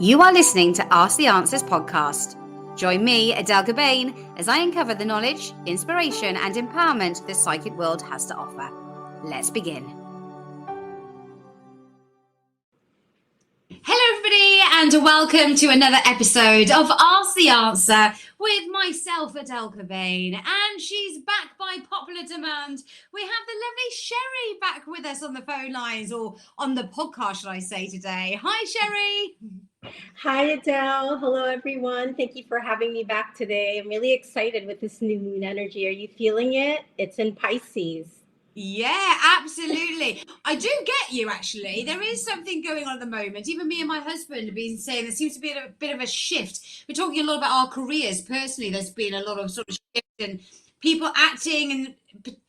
You are listening to Ask the Answers podcast. Join me, Adele as I uncover the knowledge, inspiration, and empowerment the psychic world has to offer. Let's begin. Hello, everybody, and welcome to another episode of Ask the Answer with myself, Adele and she's back by popular demand. We have the lovely Sherry back with us on the phone lines, or on the podcast, should I say, today. Hi, Sherry. Hi, Adele. Hello, everyone. Thank you for having me back today. I'm really excited with this new moon energy. Are you feeling it? It's in Pisces. Yeah, absolutely. I do get you, actually. There is something going on at the moment. Even me and my husband have been saying there seems to be a bit of a shift. We're talking a lot about our careers. Personally, there's been a lot of sort of shift and people acting in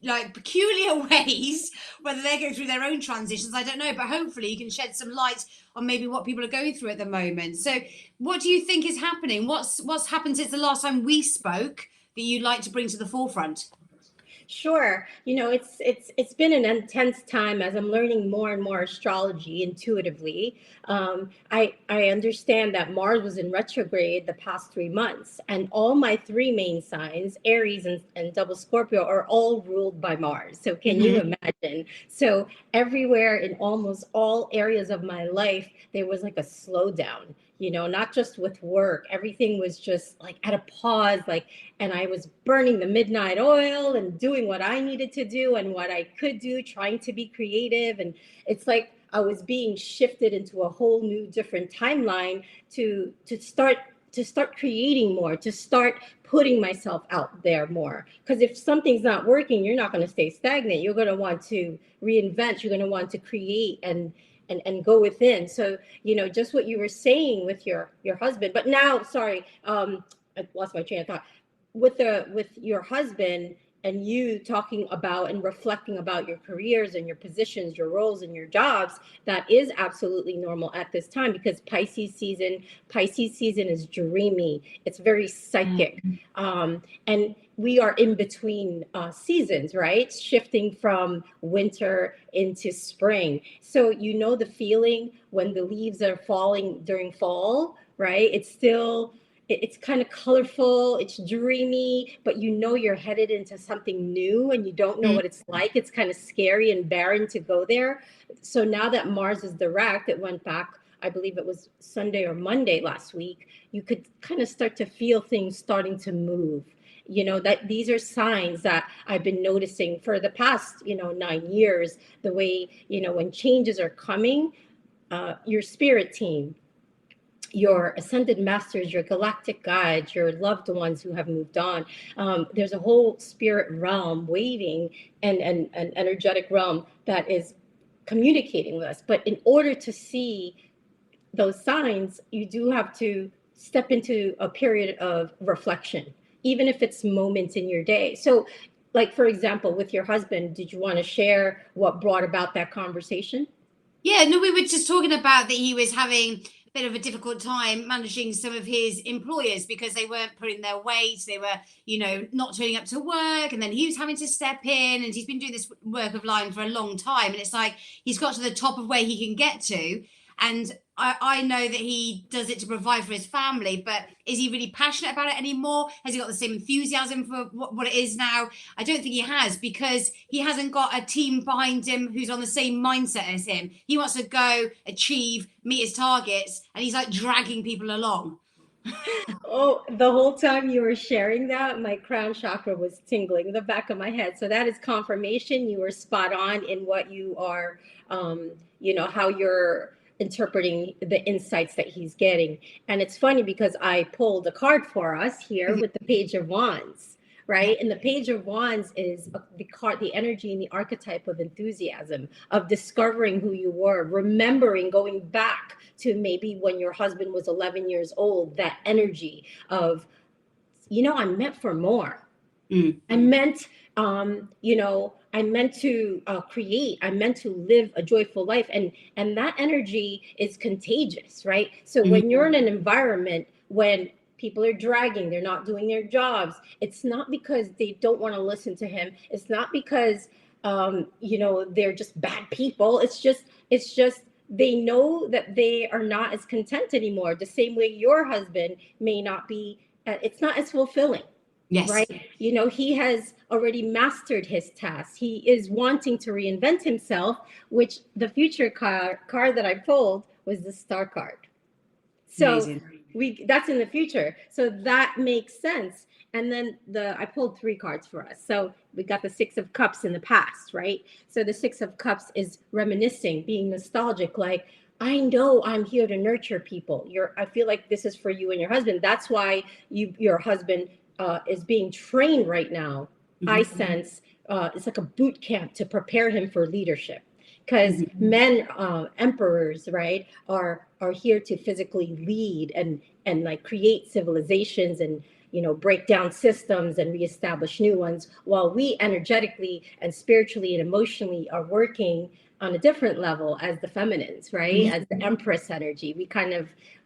like peculiar ways, whether they're going through their own transitions, I don't know. But hopefully you can shed some light on maybe what people are going through at the moment. So what do you think is happening? What's happened since the last time we spoke that you'd like to bring to the forefront? Sure. You know, it's been an intense time as I'm learning more and more astrology intuitively. I understand that Mars was in retrograde the past 3 months, and all my three main signs, Aries and double Scorpio, are all ruled by Mars. So can you imagine? So everywhere in almost all areas of my life, there was like a slowdown. You know, not just with work, everything was just like at a pause, and I was burning the midnight oil and doing what I needed to do and what I could do, trying to be creative. And it's like I was being shifted into a whole new different timeline to start creating more, to start putting myself out there more. Because if something's not working, you're not going to stay stagnant. You're going to want to reinvent. You're going to want to create and go within. So, you know, just what you were saying with your husband. But now, sorry, I lost my train of thought. With your husband and you talking about and reflecting about your careers and your positions, your roles and your jobs, that is absolutely normal at this time, because Pisces season is dreamy. It's very psychic. And we are in between seasons, right? Shifting from winter into spring. So you know the feeling when the leaves are falling during fall, right? It's kind of colorful, it's dreamy, but you know you're headed into something new and you don't know what it's like. It's kind of scary and barren to go there. So now that Mars is direct, it went back, I believe it was Sunday or Monday last week, you could kind of start to feel things starting to move. You know, that these are signs that I've been noticing for the past, 9 years, the way, when changes are coming, your spirit team, your ascended masters, your galactic guides, your loved ones who have moved on. There's a whole spirit realm waiting and an energetic realm that is communicating with us. But in order to see those signs, you do have to step into a period of reflection, even if it's moments in your day. So, like, for example, with your husband, did you want to share what brought about that conversation? Yeah, no, we were just talking about that he was having a bit of a difficult time managing some of his employers because they weren't putting their weight. They were, not turning up to work. And then he was having to step in, and he's been doing this work of line for a long time. And it's like he's got to the top of where he can get to. And I know that he does it to provide for his family, but is he really passionate about it anymore? Has he got the same enthusiasm for what it is now? I don't think he has, because he hasn't got a team behind him who's on the same mindset as him. He wants to go, achieve, meet his targets, and he's like dragging people along. Oh, the whole time you were sharing that, my crown chakra was tingling in the back of my head. So that is confirmation. You were spot on in what you are, how you're interpreting the insights that he's getting. And it's funny because I pulled a card for us here with the Page of Wands, right? And the Page of Wands is the card, the energy and the archetype of enthusiasm, of discovering who you were, remembering, going back to maybe when your husband was 11 years old, that energy of, I'm meant for more. I meant, I meant to create. I meant to live a joyful life, and that energy is contagious, right? So when you're in an environment when people are dragging, they're not doing their jobs, it's not because they don't want to listen to him. It's not because they're just bad people. It's just they know that they are not as content anymore. The same way your husband may not be, it's not as fulfilling. Yes. Right. You know, he has already mastered his task. He is wanting to reinvent himself, which the future card that I pulled was the star card. So Amazing. that's in the future. So that makes sense. And then I pulled 3 cards for us. So we got the 6 of Cups in the past, right? So the 6 of Cups is reminiscing, being nostalgic, like, I know I'm here to nurture people. I feel like this is for you and your husband. That's why your husband is being trained right now. I sense it's like a boot camp to prepare him for leadership, because men, emperors, right, are here to physically lead and like create civilizations and, you know, break down systems and reestablish new ones, while we energetically and spiritually and emotionally are working on a different level as the feminines, right? As the Empress energy.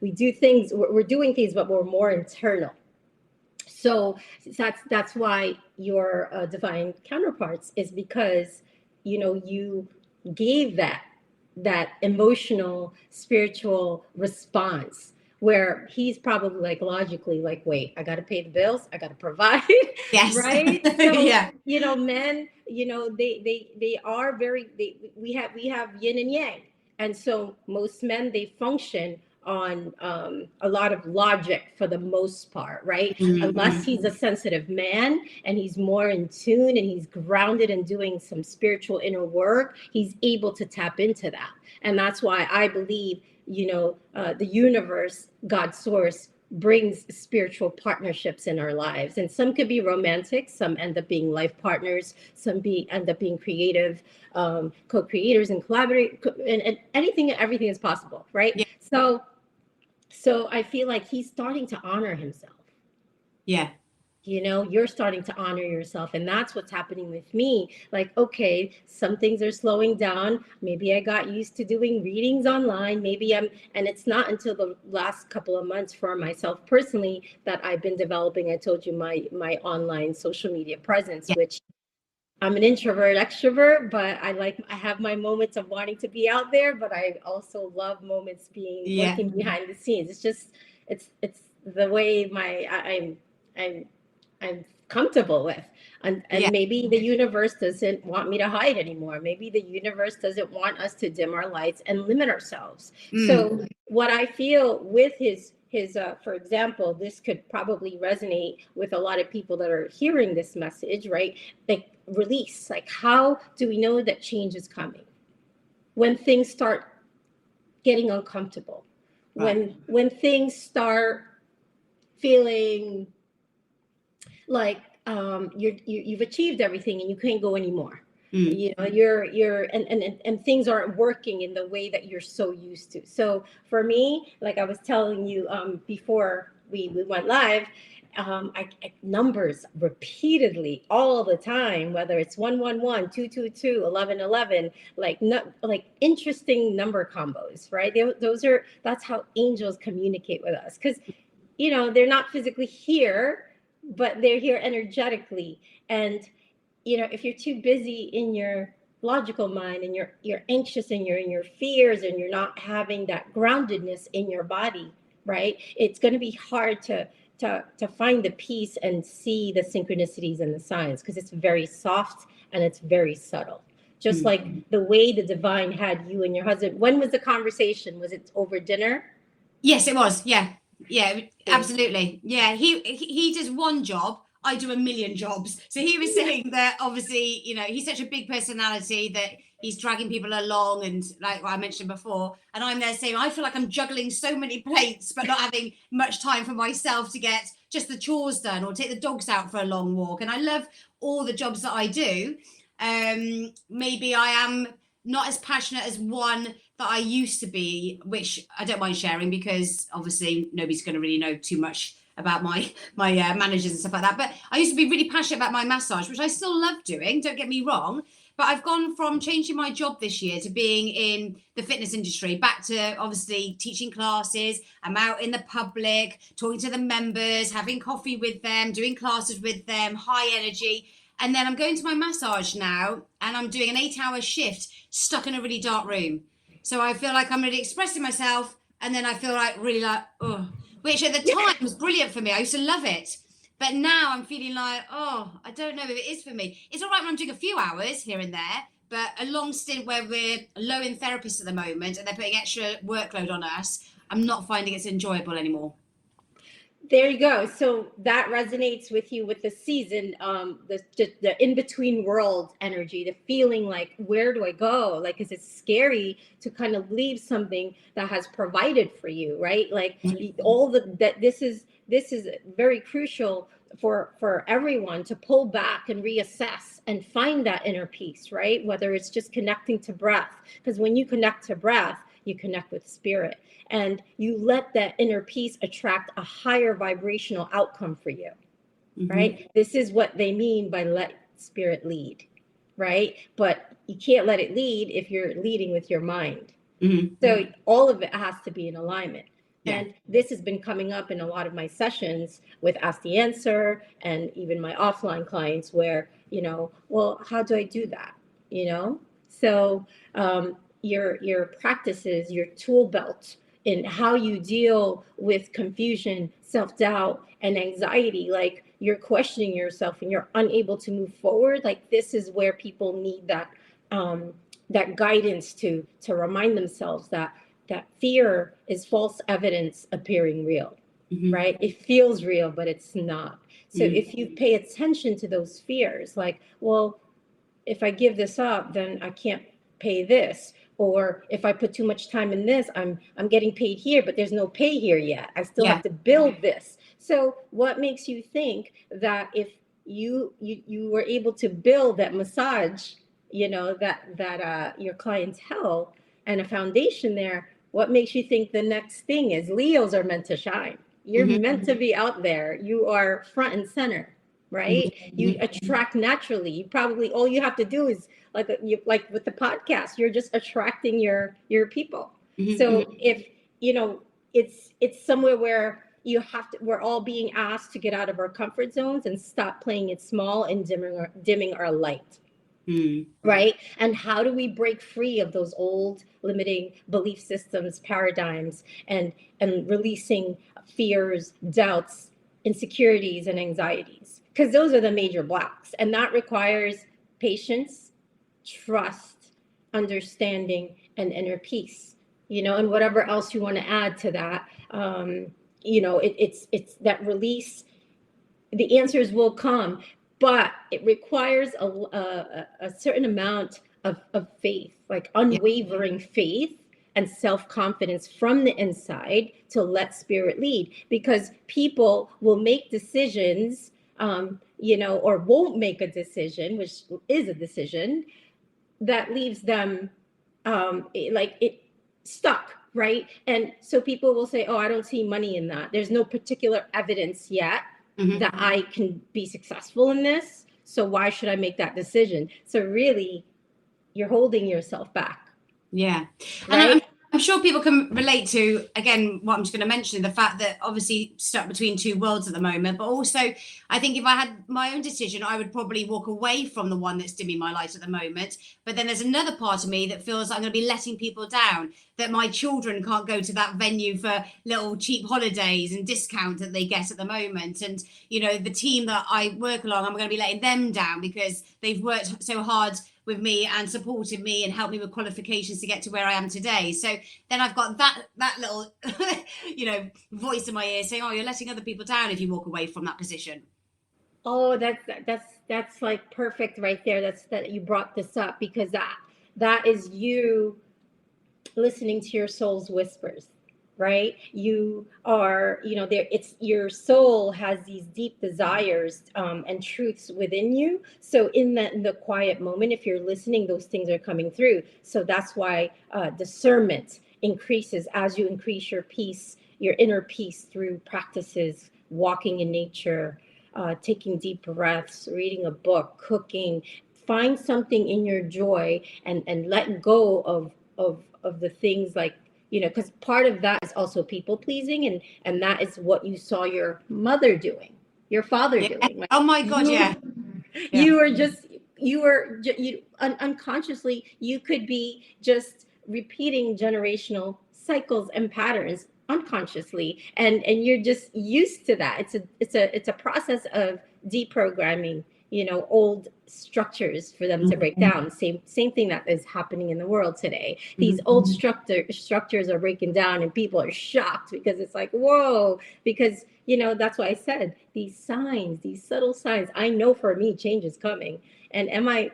We do things, we're doing things, but we're more internal. So that's why your divine counterparts is, because, you know, you gave that emotional, spiritual response, where he's probably like logically like, wait, I got to pay the bills, I got to provide. Yes. Right. So Yeah. you know, men, you know, they are very, we have yin and yang, and so most men, they function on a lot of logic for the most part, right? Unless he's a sensitive man and he's more in tune and he's grounded and doing some spiritual inner work, he's able to tap into that. And that's why I believe, you know, the universe, God's source, brings spiritual partnerships in our lives. And some could be romantic, some end up being life partners, some end up being creative, co-creators and collaborate, and anything and everything is possible, right? Yeah. So I feel like he's starting to honor himself. Yeah. You know, you're starting to honor yourself. And that's what's happening with me. Like, okay, some things are slowing down. Maybe I got used to doing readings online. And it's not until the last couple of months for myself personally that I've been developing, I told you, my online social media presence, which I'm an introvert, extrovert, but I have my moments of wanting to be out there, but I also love moments being working behind the scenes. It's the way I'm comfortable with. And maybe the universe doesn't want me to hide anymore. Maybe the universe doesn't want us to dim our lights and limit ourselves. So what I feel with his for example, this could probably resonate with a lot of people that are hearing this message, right? Like, release. Like, how do we know that change is coming? When things start getting uncomfortable, when things start feeling like you've achieved everything and you can't go anymore. You know, and things aren't working in the way that you're so used to. So for me, like I was telling you before we went live, I numbers repeatedly all the time, whether it's 111, 222, 1111, like interesting number combos, right? That's how angels communicate with us, because, you know, they're not physically here, but they're here energetically. And, you know, if you're too busy in your logical mind and you're anxious and you're in your fears and you're not having that groundedness in your body, right? It's going to be hard to find the peace and see the synchronicities and the signs, because it's very soft and it's very subtle. Just like the way the divine had you and your husband. When was the conversation? Was it over dinner? Yes, it was. Yeah, absolutely. Yeah, he does one job, I do a million jobs. So he was saying that obviously, you know, he's such a big personality that he's dragging people along, and like I mentioned before, and I'm there saying I feel like I'm juggling so many plates but not having much time for myself to get just the chores done or take the dogs out for a long walk. And I love all the jobs that I do. Maybe I am not as passionate as one that I used to be, which I don't mind sharing, because obviously nobody's going to really know too much about my managers and stuff like that. But I used to be really passionate about my massage, which I still love doing, don't get me wrong. But I've gone from changing my job this year to being in the fitness industry, back to obviously teaching classes. I'm out in the public, talking to the members, having coffee with them, doing classes with them, high energy. And then I'm going to my massage now, and I'm doing an 8-hour shift stuck in a really dark room. So I feel like I'm really expressing myself, and then I feel like really like, oh, which at the time was brilliant for me. I used to love it. But now I'm feeling like, oh, I don't know if it is for me. It's all right when I'm doing a few hours here and there, but a long stint where we're low in therapists at the moment and they're putting extra workload on us, I'm not finding it's enjoyable anymore. There you go. So that resonates with you with the season, the in between world energy, the feeling like, where do I go? Like, is it scary to kind of leave something that has provided for you, right? Like all that this is very crucial for everyone to pull back and reassess and find that inner peace, right? Whether it's just connecting to breath, because when you connect to breath, you connect with spirit, and you let that inner peace attract a higher vibrational outcome for you, right? This is what they mean by let spirit lead, right? But you can't let it lead if you're leading with your mind. So all of it has to be in alignment. And this has been coming up in a lot of my sessions with Ask the Answer and even my offline clients where, well, how do I do that? So your practices, your tool belt in how you deal with confusion, self-doubt, and anxiety, like you're questioning yourself and you're unable to move forward, like this is where people need that that guidance to remind themselves that fear is false evidence appearing real, right? It feels real, but it's not. So if you pay attention to those fears, like, well, if I give this up, then I can't pay this. Or if I put too much time in this, I'm getting paid here, but there's no pay here yet. I still have to build this. So what makes you think that if you were able to build that massage, that your clientele and a foundation there, what makes you think the next thing is Leos are meant to shine? You're meant to be out there. You are front and center, right? You attract naturally. You probably, all you have to do is like with the podcast, you're just attracting your people. So if it's somewhere where we're all being asked to get out of our comfort zones and stop playing it small and dimming our light. Right? And how do we break free of those old limiting belief systems, paradigms, and releasing fears, doubts, insecurities, and anxieties? Because those are the major blocks. And that requires patience, trust, understanding, and inner peace, and whatever else you want to add to that. It's that release. The answers will come, but it requires a certain amount of faith, like unwavering faith and self-confidence from the inside to let spirit lead, because people will make decisions, or won't make a decision, which is a decision that leaves them stuck, right? And so people will say, oh, I don't see money in that. There's no particular evidence yet that I can be successful in this. So why should I make that decision? So really, you're holding yourself back. Yeah. Right? And I'm sure people can relate to, again, what I'm just going to mention, the fact that obviously stuck between two worlds at the moment. But also, I think if I had my own decision, I would probably walk away from the one that's dimming my light at the moment. But then there's another part of me that feels like I'm going to be letting people down, that my children can't go to that venue for little cheap holidays and discounts that they get at the moment. And, the team that I work along, I'm going to be letting them down because they've worked so hard with me and supported me and helped me with qualifications to get to where I am today. So then I've got that little, voice in my ear saying, oh, you're letting other people down if you walk away from that position. Oh, that's like perfect right there. That you brought this up, because that is you listening to your soul's whispers, right? You are, it's your soul has these deep desires and truths within you. So in the quiet moment, if you're listening, those things are coming through. So that's why discernment increases as you increase your peace, your inner peace, through practices, walking in nature, taking deep breaths, reading a book, cooking. Find something in your joy and let go of the things like, because part of that is also people pleasing, and that is what you saw your mother doing, your father doing. Like, oh my God, you unconsciously, you could be just repeating generational cycles and patterns unconsciously, and you're just used to that. It's a process of deprogramming, old structures for them to break down. Same thing that is happening in the world today. These old structures are breaking down, and people are shocked because it's like, whoa, because that's why I said these signs, these subtle signs. I know for me change is coming. And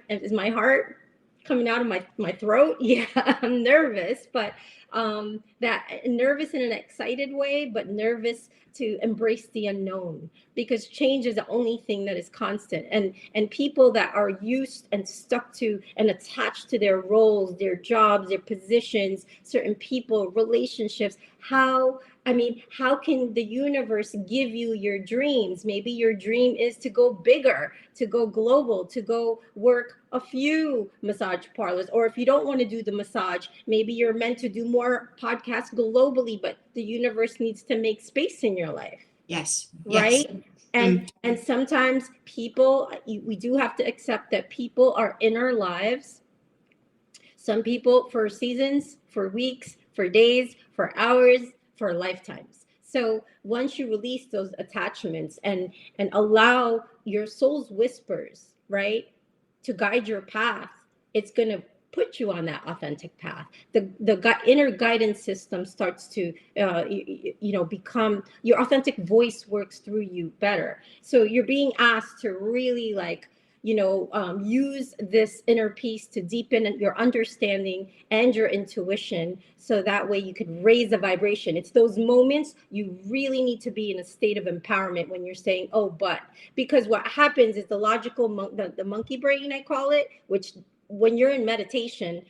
is my heart coming out of my throat? Yeah, I'm nervous, but that nervous in an excited way, but nervous to embrace the unknown, because change is the only thing that is constant. And people that are used and stuck to and attached to their roles, their jobs, their positions, certain people, relationships, how can the universe give you your dreams? Maybe your dream is to go bigger, to go global, to go work a few massage parlors. Or if you don't want to do the massage, maybe you're meant to do more podcasts globally, but the universe needs to make space in your life. Yes. Right. Yes. And sometimes we do have to accept that people are in our lives. Some people for seasons, for weeks, for days, for hours, for lifetimes. So once you release those attachments and allow your soul's whispers, right, to guide your path, it's going to put you on that authentic path. The inner guidance system starts to become, your authentic voice works through you better. So you're being asked to really use this inner peace to deepen your understanding and your intuition, so that way you could raise the vibration. It's those moments you really need to be in a state of empowerment when you're saying, oh, but, because what happens is the logical, the monkey brain, I call it, which when you're in meditation,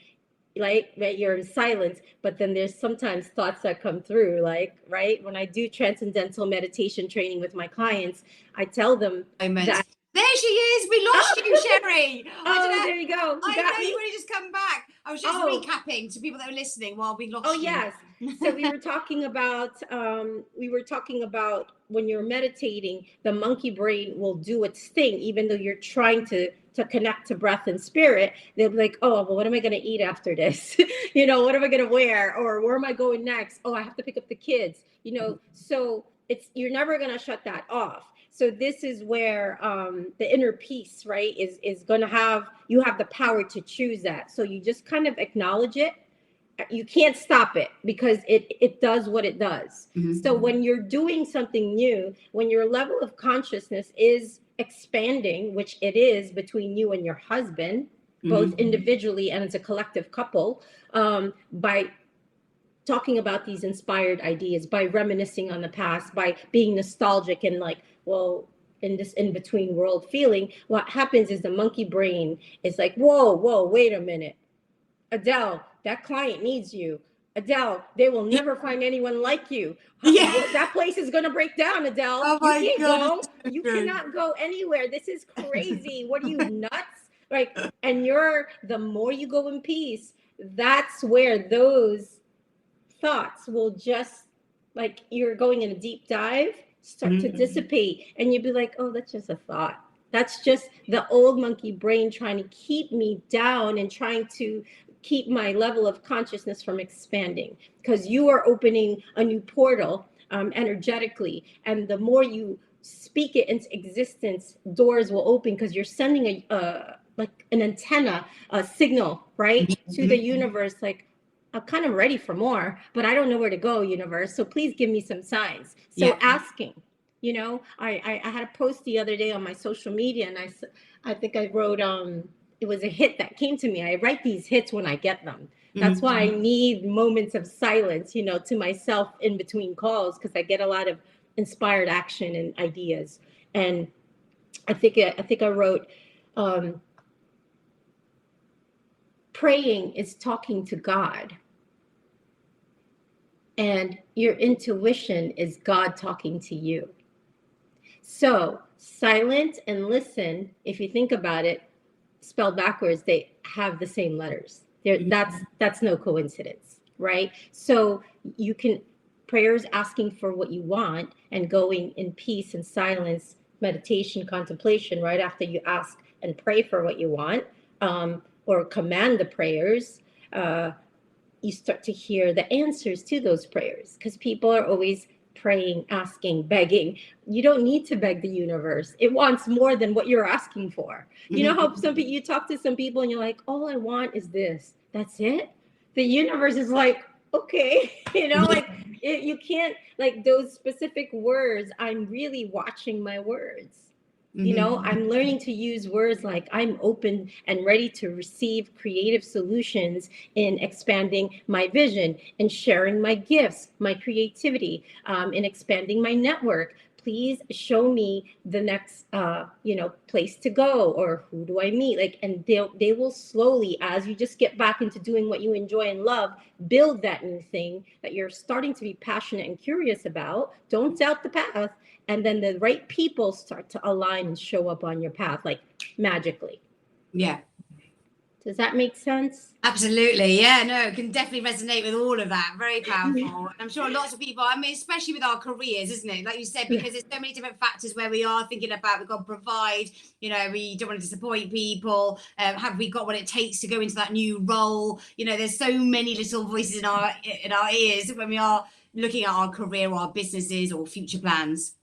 right, you're in silence, but then there's sometimes thoughts that come through, like, right, when I do transcendental meditation training with my clients, I tell them that, there she is. We lost you, Sherry. There you go. I know you want to just come back. I was just recapping to people that were listening while we lost you. Yes. So we were talking about when you're meditating, the monkey brain will do its thing, even though you're trying to connect to breath and spirit. They'll be like, oh, well, what am I going to eat after this? What am I going to wear? Or where am I going next? Oh, I have to pick up the kids, so you're never going to shut that off. So this is where the inner peace, right, is going to have the power to choose that. So you just kind of acknowledge it. You can't stop it because it does what it does. So when you're doing something new, when your level of consciousness is expanding, which it is between you and your husband, both individually and as a collective couple, by talking about these inspired ideas, by reminiscing on the past, by being nostalgic and like, well, in this in-between world feeling, what happens is the monkey brain is like, whoa, wait a minute. Adele, that client needs you. Adele, they will never find anyone like you. That place is going to break down, Adele. Oh my God. You cannot go anywhere. This is crazy. What are you, nuts? Right. And the more you go in peace, that's where those thoughts will just, like, you're going in a deep dive, start to dissipate, and you'd be like, oh, that's just a thought. That's just the old monkey brain trying to keep me down and trying to keep my level of consciousness from expanding, because you are opening a new portal energetically. And the more you speak it into existence, doors will open, because you're sending like an antenna, a signal, right, to the universe, like, I'm kind of ready for more, but I don't know where to go, universe. So please give me some signs. So asking, I had a post the other day on my social media, and I think I wrote, it was a hit that came to me. I write these hits when I get them. That's why I need moments of silence, to myself in between calls, because I get a lot of inspired action and ideas. And I think I wrote, praying is talking to God, and your intuition is God talking to you. So silent and listen, if you think about it, spelled backwards, they have the same letters. That's no coincidence, right? So you can, prayers asking for what you want and going in peace and silence, meditation, contemplation, right after you ask and pray for what you want, or command the prayers, you start to hear the answers to those prayers, because people are always praying, asking, begging. You don't need to beg the universe. It wants more than what you're asking for. You know how some people, you talk to some people and you're like, all I want is this. That's it. The universe is like, okay, like you can't, like those specific words. I'm really watching my words. I'm learning to use words like I'm open and ready to receive creative solutions in expanding my vision and sharing my gifts, my creativity, in expanding my network. Please show me the next, place to go, or who do I meet? Like, and they will slowly, as you just get back into doing what you enjoy and love, build that new thing that you're starting to be passionate and curious about. Don't doubt the path. And then the right people start to align and show up on your path, like magically. Yeah. Does that make sense? Absolutely. Yeah, no, it can definitely resonate with all of that. Very powerful. I'm sure lots of people, I mean, especially with our careers, isn't it? Like you said, because there's so many different factors where we are thinking about, we've got to provide, we don't want to disappoint people. Have we got what it takes to go into that new role? There's so many little voices in our ears when we are looking at our career or our businesses or future plans.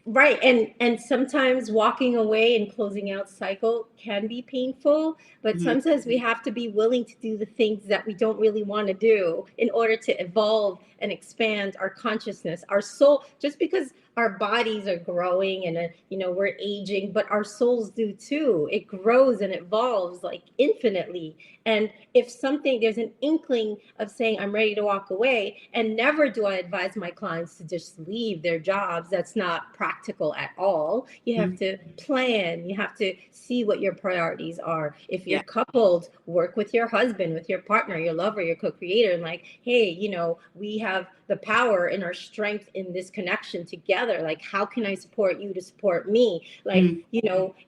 Right. And sometimes walking away and closing out cycle can be painful, but sometimes we have to be willing to do the things that we don't really want to do in order to evolve and expand our consciousness, our soul. Just because our bodies are growing and we're aging, but our souls do too. It grows and evolves like infinitely. And if there's an inkling of saying I'm ready to walk away, and never do I advise my clients to just leave their jobs. That's not practical at all. You have to plan. You have to see what your priorities are. If you're coupled, work with your husband, with your partner, your lover, your co-creator, and like, hey, we have the power and our strength in this connection together. Like, how can I support you to support me? Like,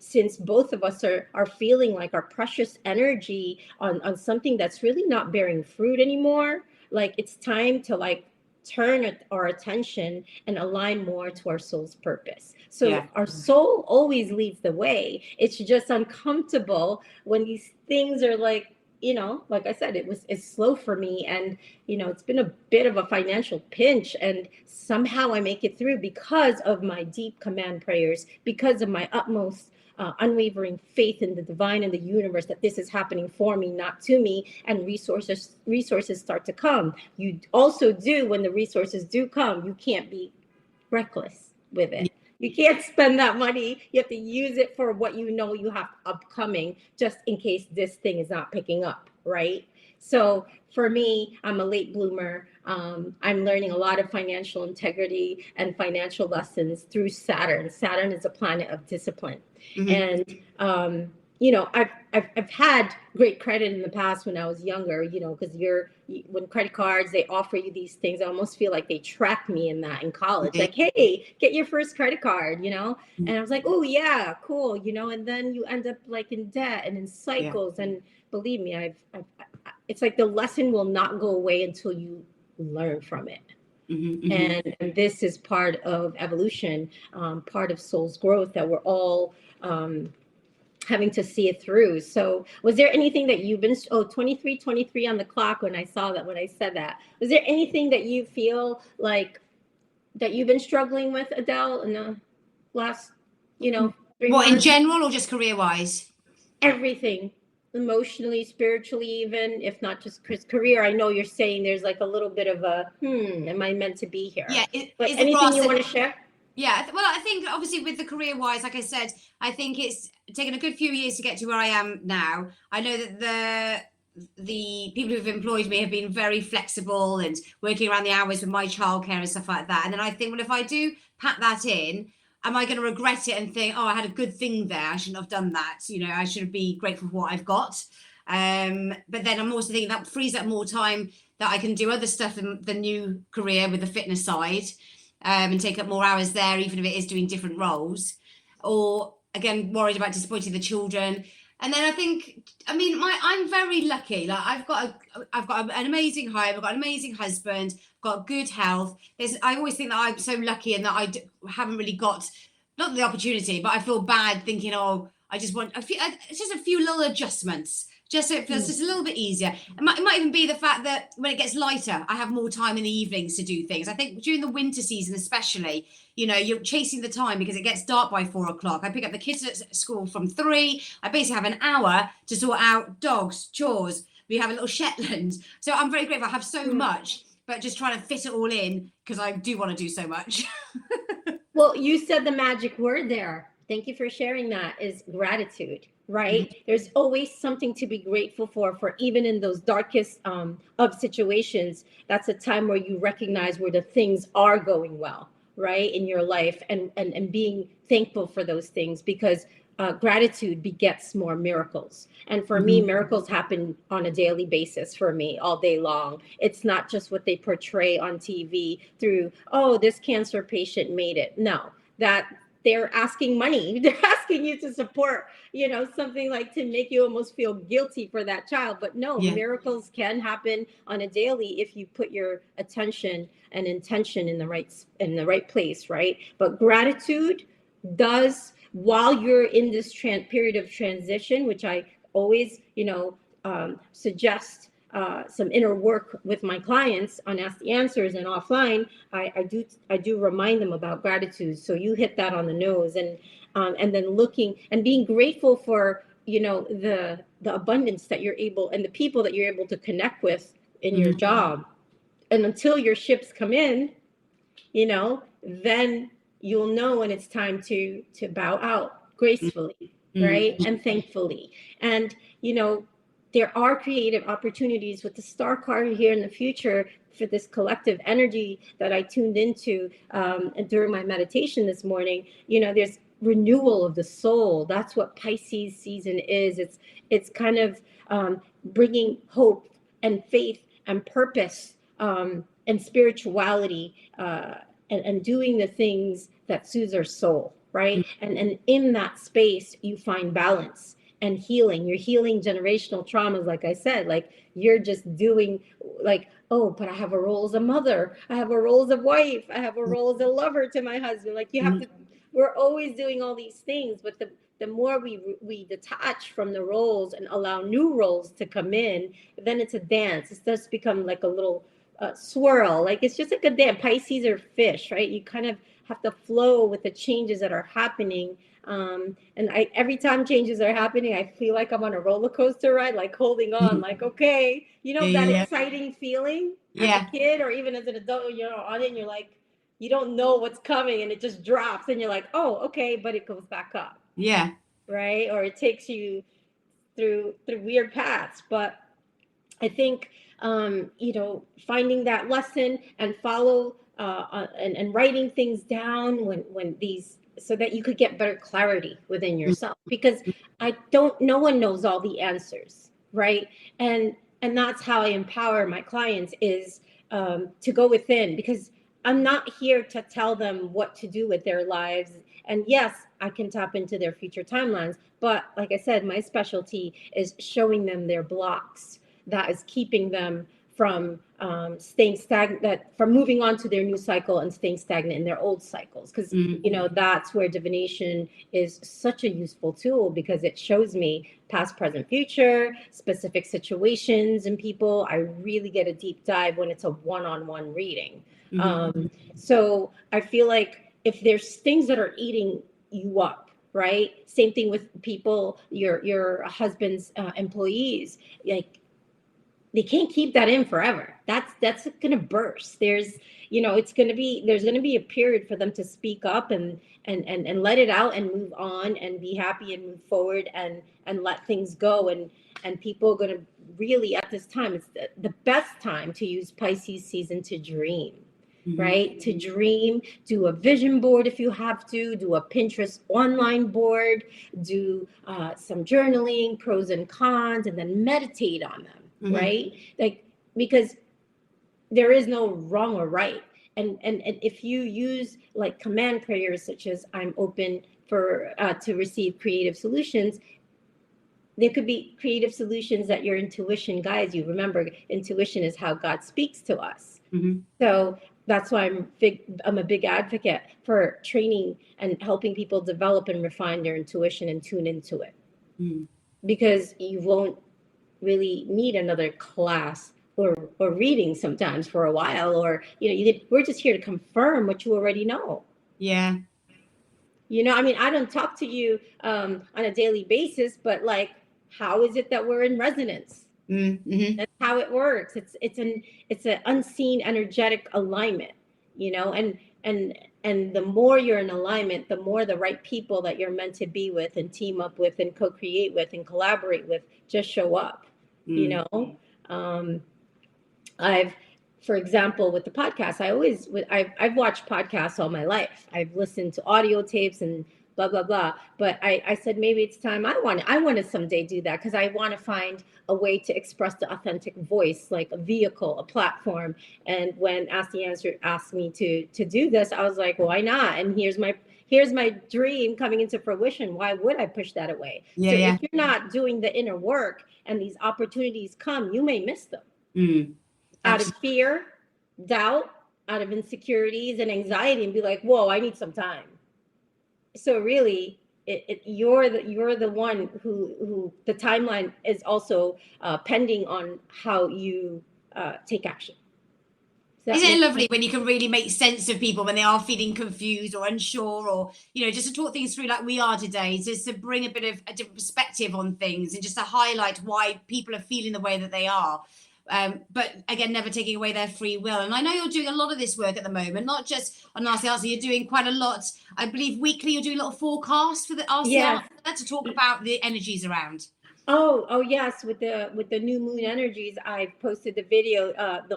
since both of us are feeling like our precious energy on something that's really not bearing fruit anymore, like it's time to like turn our attention and align more to our soul's purpose. So our soul always leads the way. It's just uncomfortable when these things are like, like I said, it's slow for me. And, it's been a bit of a financial pinch, and somehow I make it through because of my deep command prayers, because of my utmost unwavering faith in the divine and the universe, that this is happening for me, not to me, and resources start to come. You also do, when the resources do come, you can't be reckless with it. You can't spend that money. You have to use it for what you have upcoming, just in case this thing is not picking up, right? So for me, I'm a late bloomer. I'm learning a lot of financial integrity and financial lessons through Saturn. Saturn is a planet of discipline. And I've had great credit in the past when I was younger, because when credit cards, they offer you these things, I almost feel like they trapped me in that in college. Like, hey, get your first credit card, and I was like, oh yeah, cool, and then you end up like in debt and in cycles. And believe me, it's like the lesson will not go away until you learn from it. And this is part of evolution, part of soul's growth, that we're all having to see it through. So was there anything that you've been 23 on the clock when I said that, was there anything that you feel like that you've been struggling with, Adele, in the last 3 months? In general, or just career wise? Everything, emotionally, spiritually, even if not just career. I know you're saying there's like a little bit of a am I meant to be here? But anything you want to share? Yeah, well, I think obviously with the career wise, like I said, I think it's taken a good few years to get to where I am now. I know that the people who've employed me have been very flexible and working around the hours with my childcare and stuff like that. And then I think, well, if I do pack that in, am I going to regret it and think, oh, I had a good thing there, I shouldn't have done that, I should be grateful for what I've got. But then I'm also thinking that frees up more time that I can do other stuff in the new career with the fitness side. And take up more hours there, even if it is doing different roles, or again worried about disappointing the children. And then I think, I'm very lucky. Like I've got an amazing home, I've got an amazing husband, I've got good health. I always think that I'm so lucky and that I haven't really got not the opportunity, but I feel bad thinking, oh, I just want it's just a few little adjustments just so it feels just a little bit easier. It might even be the fact that when it gets lighter, I have more time in the evenings to do things. I think during the winter season, especially, you're chasing the time because it gets dark by 4 o'clock. I pick up the kids at school from 3. I basically have an hour to sort out dogs, chores. We have a little Shetland. So I'm very grateful. I have so much, but just trying to fit it all in because I do want to do so much. Well, you said the magic word there. Thank you for sharing that, is gratitude, right? There's always something to be grateful for even in those darkest of situations. That's a time where you recognize where the things are going well, right, in your life, and being thankful for those things, because gratitude begets more miracles. And for me, miracles happen on a daily basis for me, all day long. It's not just what they portray on TV through, oh, this cancer patient made it. No, that they're asking money. They're asking you to support, something like to make you almost feel guilty for that child. But no, miracles can happen on a daily if you put your attention and intention in the right place, right? But gratitude does, while you're in this period of transition, which I always, suggest some inner work with my clients on Ask the Answers and offline, I do remind them about gratitude. So you hit that on the nose, and then looking and being grateful for, the abundance that you're able, and the people that you're able to connect with in your job. And until your ships come in, then you'll know when it's time to bow out gracefully, right? And thankfully. And, there are creative opportunities with the star card here in the future for this collective energy that I tuned into during my meditation this morning. There's renewal of the soul. That's what Pisces season is. It's kind of bringing hope and faith and purpose and spirituality and doing the things that soothes our soul, right? And in that space, you find balance and healing. You're healing generational traumas, like I said. Like, you're just doing, like, oh, but I have a role as a mother. I have a role as a wife. I have a role as a lover to my husband. Like, you have to, we're always doing all these things, but the more we detach from the roles and allow new roles to come in, then it's a dance. It starts to become like a little swirl. Like, it's just like a dance. Pisces are fish, right? You kind of have to flow with the changes that are happening. And every time changes are happening, I feel like I'm on a roller coaster ride, like holding on, like, okay, that exciting feeling as a kid or even as an adult, you're on it and you're like, you don't know what's coming and it just drops and you're like, oh, okay, but it goes back up. Yeah. Right. Or it takes you through weird paths. But I think, finding that lesson and follow and writing things down when these, so that you could get better clarity within yourself, because no one knows all the answers, right? And that's how I empower my clients, is to go within, because I'm not here to tell them what to do with their lives. And yes, I can tap into their future timelines, but like I said, my specialty is showing them their blocks that is keeping them from staying stagnant, from moving on to their new cycle and staying stagnant in their old cycles. Because, that's where divination is such a useful tool, because it shows me past, present, future, specific situations and people. I really get a deep dive when it's a one-on-one reading. So I feel like if there's things that are eating you up, right? Same thing with people, your husband's employees, like, they can't keep that in forever. That's going to burst. There's going to be a period for them to speak up and let it out and move on and be happy and move forward and let things go. And people are going to really, at this time, it's the best time to use Pisces season to dream, right? To dream, do a vision board if you have to, do a Pinterest online board, do some journaling, pros and cons, and then meditate on them. Right? Like, because there is no wrong or right. And if you use like command prayers, such as I'm open for to receive creative solutions, there could be creative solutions that your intuition guides you. Remember, intuition is how God speaks to us. So that's why I'm a big advocate for training and helping people develop and refine their intuition and tune into it. Because you won't really need another class or reading sometimes for a while, or we're just here to confirm what you already know. Yeah. I mean, I don't talk to you on a daily basis, but like, how is it that we're in resonance? Mm-hmm. That's how it works. It's an unseen energetic alignment, and the more you're in alignment, the more the right people that you're meant to be with and team up with and co-create with and collaborate with just show up. Um, I've, for example, with the podcast, I've watched podcasts all my life. I've listened to audio tapes and blah blah blah. But I said maybe it's time I want to someday do that, because I want to find a way to express the authentic voice, like a vehicle, a platform. And when Ask the Answer asked me to do this, I was like, why not? And here's my dream coming into fruition. Why would I push that away? Yeah, so yeah. if you're not doing the inner work and these opportunities come, you may miss them. Out of fear, doubt, out of insecurities and anxiety, and be like, whoa, I need some time. So really, you're the one who the timeline is also pending on how you take action. Isn't it lovely when you can really make sense of people when they are feeling confused or unsure, or just to talk things through like we are today, just to bring a bit of a different perspective on things and just to highlight why people are feeling the way that they are. But again, never taking away their free will. And I know you're doing a lot of this work at the moment, not just on RCR, you're doing quite a lot. I believe weekly you're doing a little forecast for the RCR to talk about the energies around. Oh yes, with the new moon energies, I've posted the video.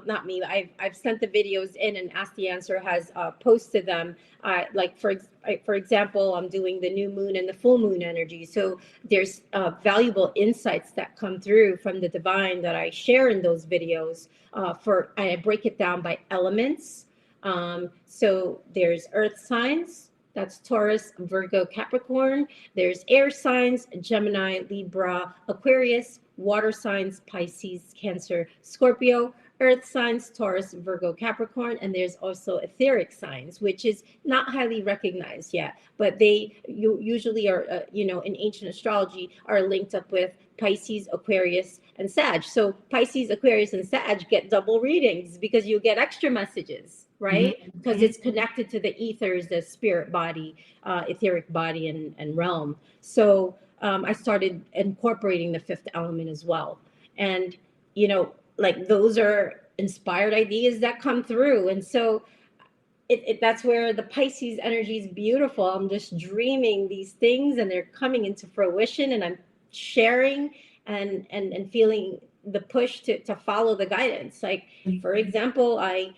Not me. I've sent the videos in, and Ask the Answer has posted them. Like for example, I'm doing the new moon and the full moon energy. So there's valuable insights that come through from the divine that I share in those videos. I break it down by elements. So there's earth signs. That's Taurus, Virgo, Capricorn. There's air signs, Gemini, Libra, Aquarius, water signs, Pisces, Cancer, Scorpio, earth signs, Taurus, Virgo, Capricorn, and there's also etheric signs, which is not highly recognized yet, but you usually are, in ancient astrology, are linked up with Pisces, Aquarius, and Sag. So Pisces, Aquarius, and Sag get double readings because you get extra messages, right? Because it's connected to the ethers, the spirit body, etheric body, and realm. So I started incorporating the fifth element as well. And, like those are inspired ideas that come through. And so that's where the Pisces energy is beautiful. I'm just dreaming these things and they're coming into fruition, and I'm sharing and feeling the push to follow the guidance. Like, for example, I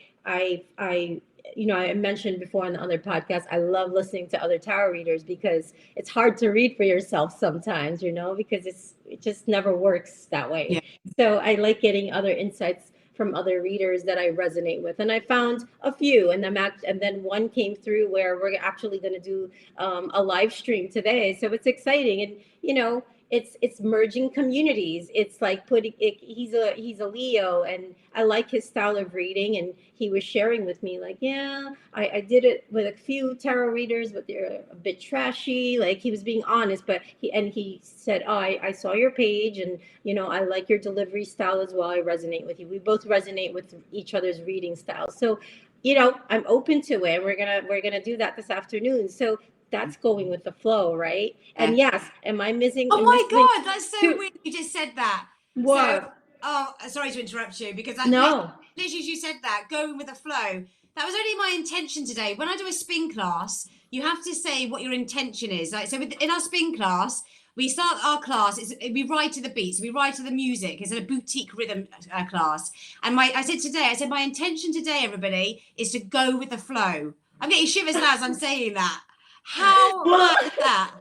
mentioned before on the other podcast, I love listening to other tarot readers because it's hard to read for yourself sometimes, because it just never works that way. Yeah. So I like getting other insights from other readers that I resonate with. And I found a few, and then one came through where we're actually going to do a live stream today. So it's exciting. And, it's merging communities. It's like he's a Leo, and I like his style of reading. And he was sharing with me like, yeah, I did it with a few tarot readers, but they're a bit trashy. Like, he was being honest, but he said, oh, I saw your page, and I like your delivery style as well. I resonate with you. We both resonate with each other's reading styles. So, I'm open to it. We're gonna do that this afternoon. So that's going with the flow, right? And yes, am I missing? Oh my God, that's so weird. You just said that. What? So, sorry to interrupt you, because No. literally you said that, going with the flow. That was only my intention today. When I do a spin class, you have to say what your intention is. Like, so in our spin class, we start our class, we ride to the beats, we ride to the music. It's a boutique rhythm class. And I said, my intention today, everybody, is to go with the flow. I'm getting shivers now as I'm saying that. How mad is that?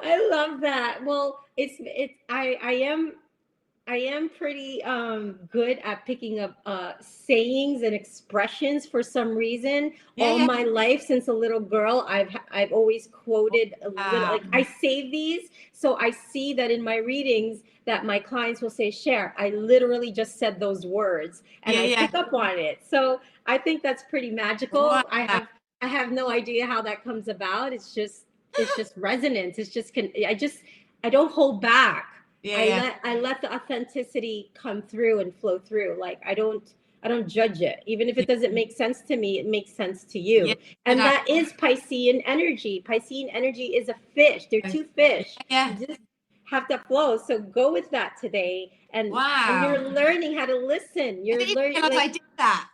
I love that. Well, I am pretty good at picking up sayings and expressions for some reason. All my life since a little girl, I've always quoted like, I save these, so I see that in my readings that my clients will say, "Share." I literally just said those words, and I pick up on it. So I think that's pretty magical. Wow. I have no idea how that comes about. It's just resonance. It's just I don't hold back. Yeah, yeah. I let the authenticity come through and flow through. Like I don't judge it. Even if it doesn't make sense to me, it makes sense to Yeah. you. And that is Piscean energy. Piscean energy is a fish. They're two fish. Yeah. You just have to flow. So go with that today. And Wow. you're learning how to listen. I You're didn't learning realize I like did that.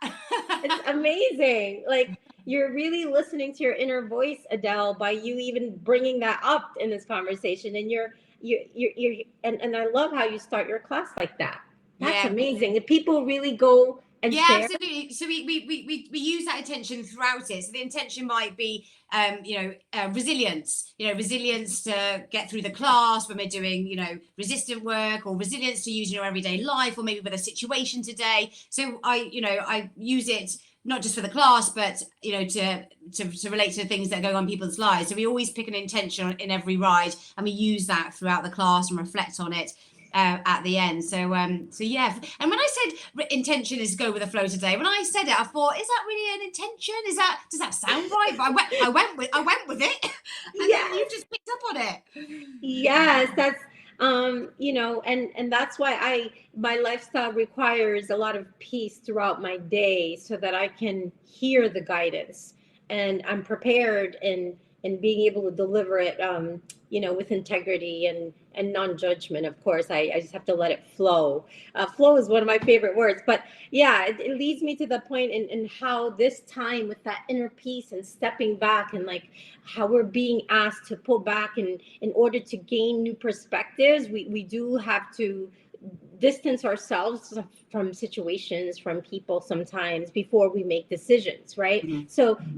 it's amazing. Like you're really listening to your inner voice, Adele, by you even bringing that up in this conversation. And and I love how you start your class like that. That's Yeah. amazing. If people really go and Yeah, share. absolutely. So we use that intention throughout it. So the intention might be, resilience. Resilience to get through the class when we're doing, resistant work, or resilience to use in your everyday life, or maybe with a situation today. So I use it not just for the class, but to relate to the things that are going on in people's lives. So we always pick an intention in every ride, and we use that throughout the class and reflect on it at the end. So yeah. And when I said intention is go with the flow today, when I said it, I thought, is that really an intention? Does that sound right? But I went with it, and then you just picked up on it. Yes, that's and that's why my lifestyle requires a lot of peace throughout my day so that I can hear the guidance and I'm prepared and being able to deliver it with integrity and non-judgment. Of course, I just have to let it flow. Flow is one of my favorite words, but yeah, it leads me to the point in how this time with that inner peace and stepping back and like how we're being asked to pull back and in order to gain new perspectives, we do have to distance ourselves from situations, from people sometimes before we make decisions, right? Mm-hmm.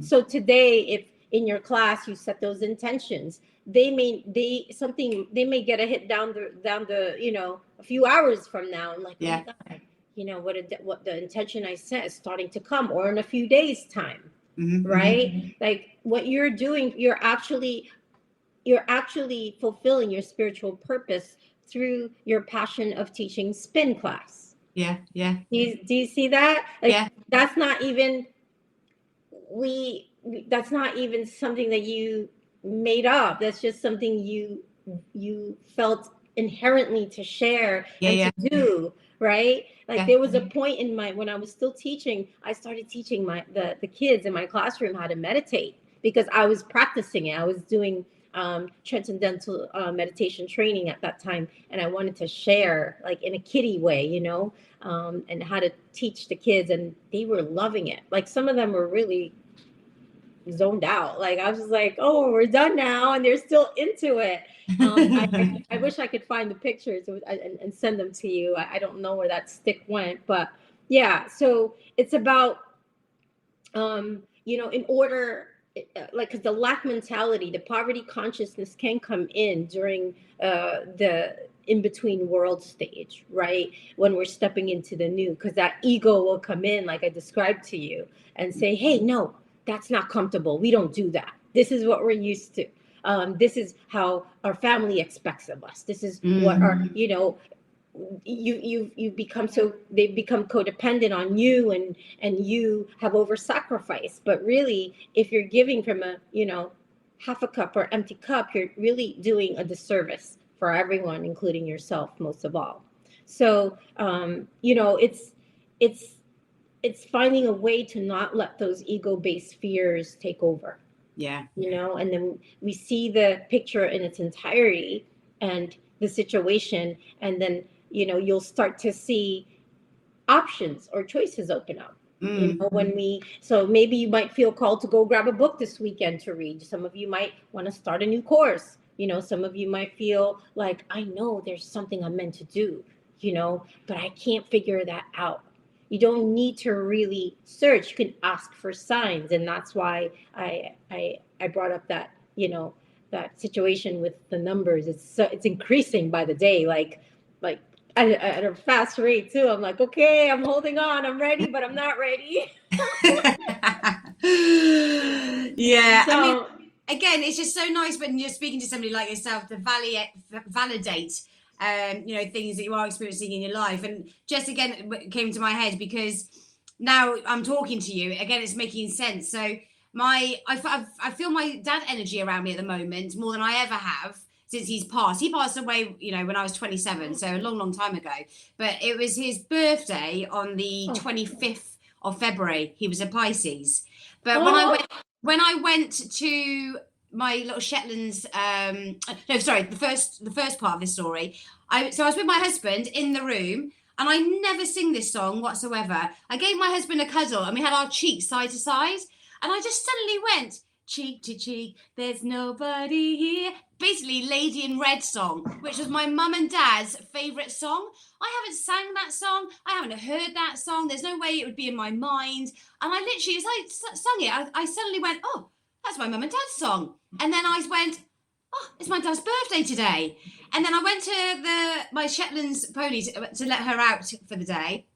So today, if in your class you set those intentions, they may get a hit down the a few hours from now and like, Yeah. oh my God, what the intention I set is starting to come, or in a few days time. Mm-hmm. Right? Like what you're doing, you're actually fulfilling your spiritual purpose through your passion of teaching spin class. Yeah. Do you see that? Like Yeah. that's not even that's not even something that you made up. That's just something you felt inherently to share and to do, right? Like there was a point in when I was still teaching, I started teaching the kids in my classroom how to meditate because I was practicing it. I was doing transcendental meditation training at that time, and I wanted to share like in a kiddie way, and how to teach the kids, and they were loving it. Like some of them were really zoned out. Like I was just like, oh, we're done now, and they're still into it. I wish I could find the pictures and send them to you. I don't know where that stick went, but yeah. So it's about, in order, like, because the lack mentality, the poverty consciousness can come in during the in between world stage, right? When we're stepping into the new, because that ego will come in, like I described to you, and say, hey, no, that's not comfortable. We don't do that. This is what we're used to. This is how our family expects of us. This is what our, you become, so they become codependent on you, and you have over sacrificed. But really, if you're giving from a half a cup or empty cup, you're really doing a disservice for everyone, including yourself, most of all. So it's finding a way to not let those ego-based fears take over. Yeah. And then we see the picture in its entirety and the situation, and then you'll start to see options or choices open up. So maybe you might feel called to go grab a book this weekend to read. Some of you might want to start a new course. Some of you might feel like, I know there's something I'm meant to do, but I can't figure that out. You don't need to really search. You can ask for signs. And that's why I brought up that, that situation with the numbers. It's increasing by the day, like at a fast rate too. I'm like, okay, I'm holding on. I'm ready, but I'm not ready. Yeah. So, I mean, again, it's just so nice when you're speaking to somebody like yourself to validate things that you are experiencing in your life. And just again, it came to my head because now I'm talking to you again, it's making sense. So I feel my dad energy around me at the moment more than I ever have, since he's passed. He passed away, you know, when I was 27, so a long, long time ago. But it was his birthday on the 25th of February. He was a Pisces. But when I went to my little Shetlands, no, sorry, the first part of this story. I was with my husband in the room, and I never sing this song whatsoever. I gave my husband a cuddle, and we had our cheeks side to side, and I just suddenly went cheek to cheek. There's nobody here. Basically, Lady in Red song, which was my mum and dad's favourite song. I haven't sang that song. I haven't heard that song. There's no way it would be in my mind. And I literally, as I sung it, I suddenly went, oh, that's my mum and dad's song. And then I went, oh, it's my dad's birthday today. And then I went to my Shetlands pony to let her out for the day,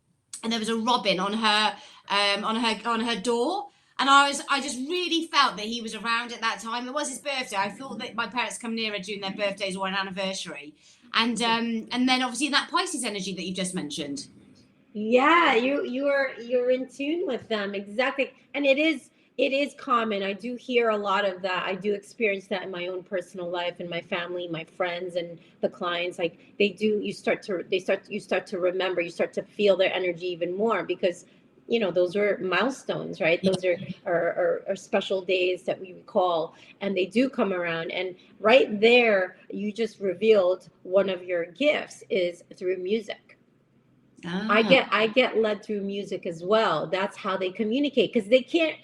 and there was a robin on her door. And I just really felt that he was around at that time. It was his birthday. I thought that my parents come nearer during their birthdays or an anniversary. And then obviously that Pisces energy that you just mentioned. Yeah, you're in tune with them, exactly. And it is common. I do hear a lot of that. I do experience that in my own personal life, and my family, my friends, and the clients. Like you start to remember, you start to feel their energy even more, because you know, those are milestones, right? Those are special days that we recall, and they do come around. And right there, you just revealed one of your gifts is through music. I get led through music as well. That's how they communicate, because they can't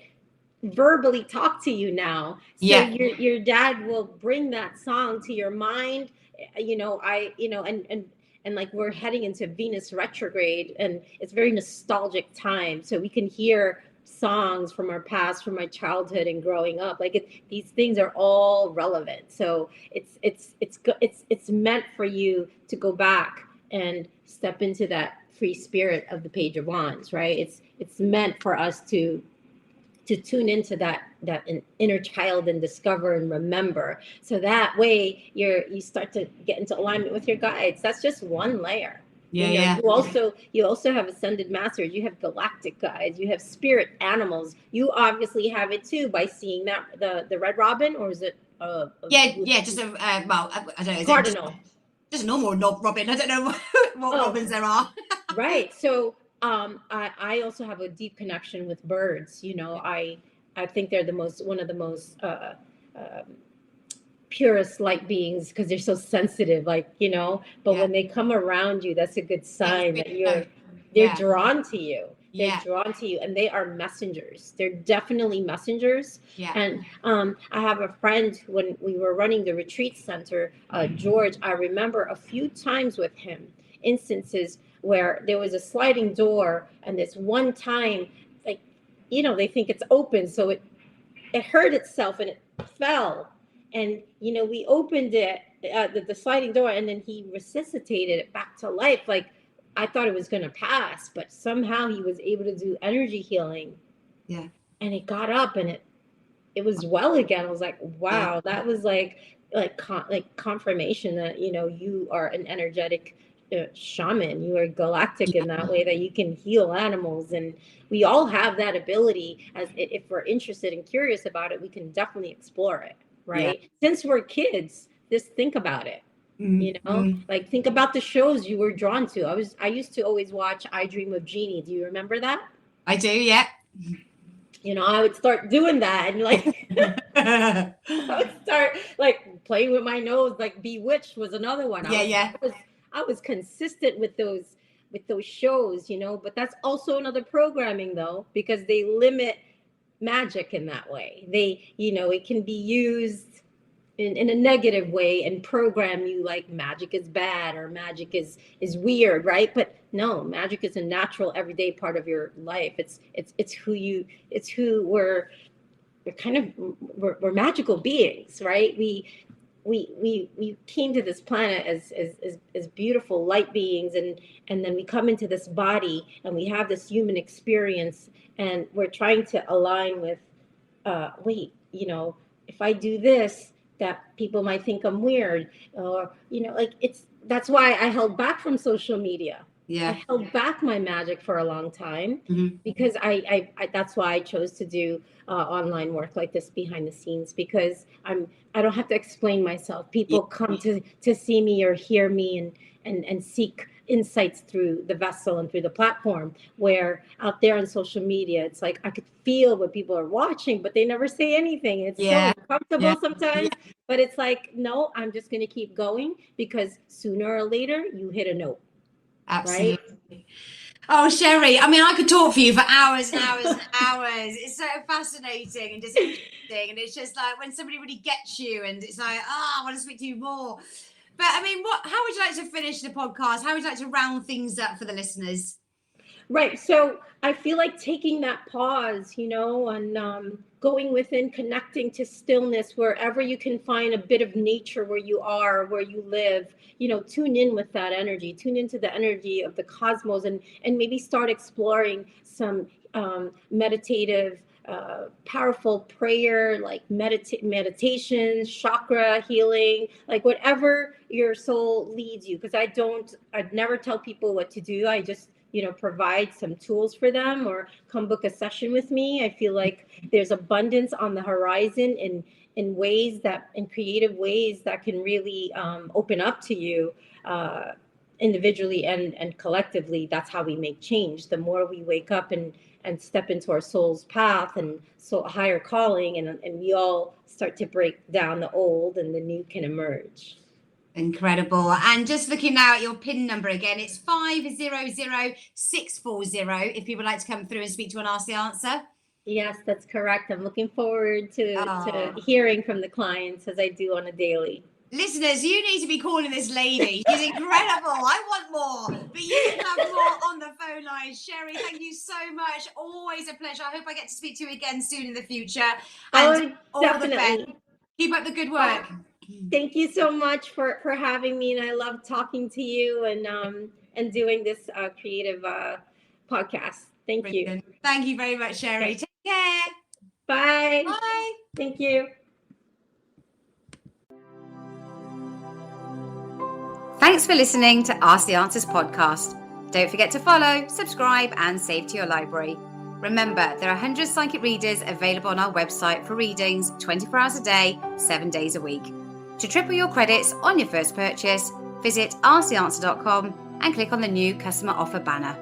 verbally talk to you now. So your dad will bring that song to your mind. And like, we're heading into Venus retrograde, and it's very nostalgic time. So we can hear songs from our past, from my childhood and growing up. Like these things are all relevant. So it's meant for you to go back and step into that free spirit of the Page of Wands, right? It's meant for us to tune into that inner child and discover and remember. So that way you start to get into alignment with your guides. That's just one layer. You also have ascended masters, you have galactic guides, you have spirit animals. You obviously have it too by seeing that the red robin, or is it just a I don't know, cardinal, just a normal robin. I don't know what robins there are. Right. So I also have a deep connection with birds. You know, I think they're one of the most purest light beings, because they're so sensitive, like, you know, but when they come around you, that's a good sign that they're drawn to you. They're drawn to you, and they are messengers. They're definitely messengers. And I have a friend, when we were running the retreat center, George, I remember a few times with him, instances where there was a sliding door, and this one time, like, you know, they think it's open, so it hurt itself and it fell. And, you know, we opened it, the sliding door, and then he resuscitated it back to life. Like, I thought it was going to pass, but somehow he was able to do energy healing. Yeah. And it got up, and it was well again. I was like, wow, that was like confirmation that, you know, you are an energetic shaman. You are galactic in that way, that you can heal animals. And we all have that ability. As if we're interested and curious about it, we can definitely explore it, right? Since we're kids, just think about it. You know, like, think about the shows you were drawn to. I used to always watch I Dream of Jeannie. Do you remember that? I do, yeah. You know, I would start doing that, and like I would start like playing with my nose. Like Bewitched was another one. I was consistent with those shows, you know, but that's also another programming, though, because they limit magic in that way. They, you know, it can be used in a negative way and program you like magic is bad or magic is weird, right? But no, magic is a natural everyday part of your life. It's who we're magical beings, right? We came to this planet as beautiful light beings, and then we come into this body and we have this human experience, and we're trying to align with you know, if I do this, that people might think I'm weird, or, you know, like, that's why I held back from social media. Yeah. I held back my magic for a long time Mhm. because I that's why I chose to do online work like this behind the scenes, because I don't have to explain myself. Yeah. People come to see me or hear me and seek insights through the vessel and through the platform. Where out there on social media, it's like I could feel what people are watching, but they never say anything. It's so Yeah. Yeah. uncomfortable sometimes, but it's like, no, I'm just going to keep going, because sooner or later you hit a note, right? Absolutely. Oh, Sherry, I mean, I could talk for you for hours and hours and hours. It's so fascinating and just interesting. And it's just like when somebody really gets you and it's like, I want to speak to you more. But I mean, how would you like to finish the podcast? How would you like to round things up for the listeners? Right. So I feel like taking that pause, and going within, connecting to stillness, wherever you can find a bit of nature where you are, where you live, tune in with that energy, tune into the energy of the cosmos, and maybe start exploring some meditative, powerful prayer, like meditation, chakra healing, like whatever your soul leads you. Because I'd never tell people what to do. I just provide some tools for them, or come book a session with me. I feel like there's abundance on the horizon in creative ways that can really open up to you, individually and collectively. That's how we make change. The more we wake up and step into our soul's path and so a higher calling, and we all start to break down the old and the new can emerge. Incredible. And just looking now at your PIN number again, it's 500640 if people would like to come through and speak to an Ask the Answer. Yes, that's correct. I'm looking forward to Oh. hearing from the clients, as I do on a daily. Listeners, you need to be calling this lady. She's incredible. I want more, but you can have more on the phone line. Sherry, thank you so much. Always a pleasure. I hope I get to speak to you again soon in the future. And all definitely. the best. Keep up the good work. Thank you so much for having me, and I love talking to you and doing this creative podcast. Thank Brilliant. you. Thank you very much, Sherry. Okay. Take care. Bye. Bye. Thank you. Thanks for listening to Ask the Answers podcast. Don't forget to follow, subscribe, and save to your library. Remember, there are 100 psychic readers available on our website for readings 24 hours a day, 7 days a week. To triple your credits on your first purchase, visit asktheanswer.com and click on the new customer offer banner.